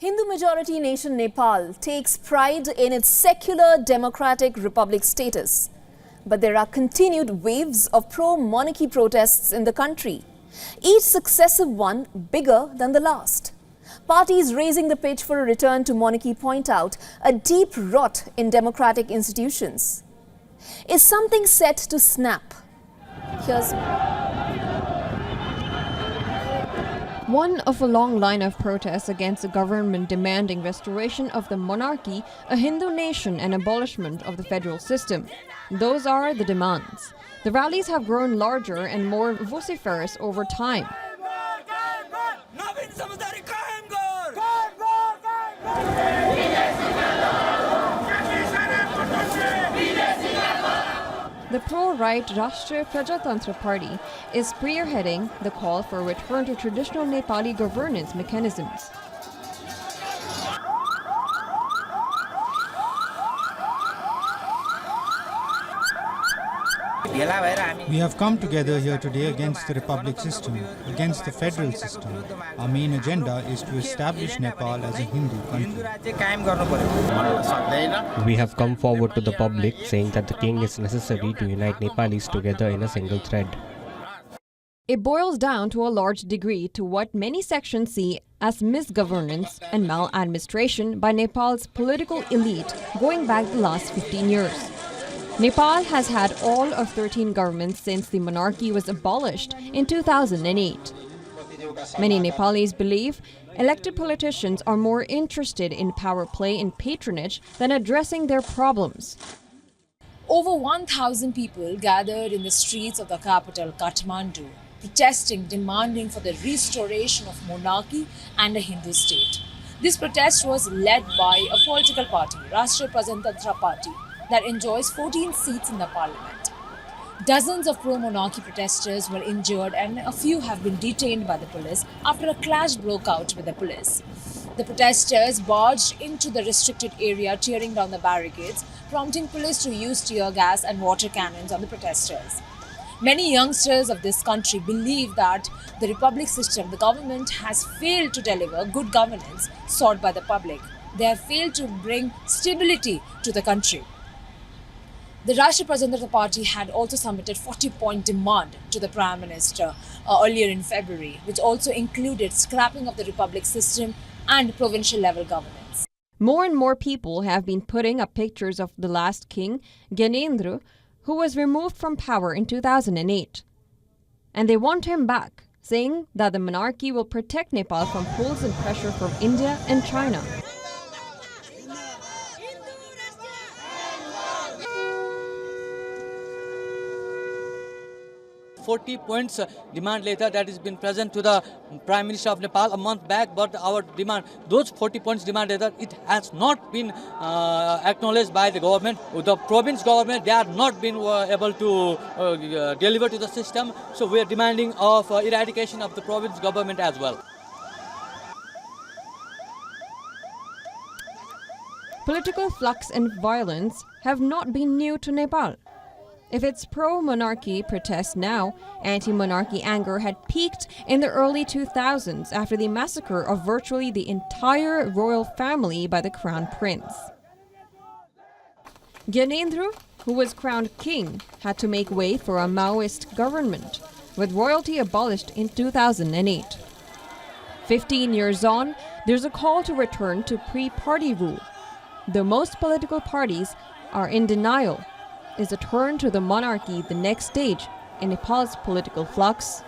Hindu-majority nation Nepal takes pride in its secular democratic republic status. But there are continued waves of pro-monarchy protests in the country, each successive one bigger than the last. Parties raising the pitch for a return to monarchy point out a deep rot in democratic institutions. Is something set to snap? Here's one of a long line of protests against the government demanding restoration of the monarchy, a Hindu nation, and abolishment of the federal system. Those are the demands. The rallies have grown larger and more vociferous over time. The pro-right Rashtriya Prajatantra Party is spearheading the call for a return to traditional Nepali governance mechanisms. We have come together here today against the republic system, against the federal system. Our main agenda is to establish Nepal as a Hindu country. We have come forward to the public saying that the king is necessary to unite Nepalis together in a single thread. It boils down to a large degree to what many sections see as misgovernance and maladministration by Nepal's political elite going back the last 15 years. Nepal has had all of 13 governments since the monarchy was abolished in 2008. Many Nepalis believe elected politicians are more interested in power play and patronage than addressing their problems. Over 1,000 people gathered in the streets of the capital, Kathmandu, protesting, demanding for the restoration of monarchy and a Hindu state. This protest was led by a political party, Rashtriya Prajatantra Party, that enjoys 14 seats in the parliament. Dozens of pro-monarchy protesters were injured and a few have been detained by the police after a clash broke out with the police. The protesters barged into the restricted area, tearing down the barricades, prompting police to use tear gas and water cannons on the protesters. Many youngsters of this country believe that the republic system, the government, has failed to deliver good governance sought by the public. They have failed to bring stability to the country. The Rashtriya Prajatantra Party had also submitted 40-point demand to the Prime Minister earlier in February, which also included scrapping of the republic system and provincial level governance. More and more people have been putting up pictures of the last king, Gyanendra, who was removed from power in 2008. And they want him back, saying that the monarchy will protect Nepal from pulls and pressure from India and China. 40 points demand letter that has been present to the Prime Minister of Nepal a month back, but our demand, those 40 points demand letter, it has not been acknowledged by the government. The province government, they are not been able to deliver to the system, so we are demanding of eradication of the province government as well. Political flux and violence have not been new to Nepal. If it's pro-monarchy protests now, anti-monarchy anger had peaked in the early 2000s after the massacre of virtually the entire royal family by the crown prince. Gyanendra, who was crowned king, had to make way for a Maoist government, with royalty abolished in 2008. 15 years on, there's a call to return to pre-party rule. Though most political parties are in denial, is a turn to the monarchy the next stage in Nepal's political flux?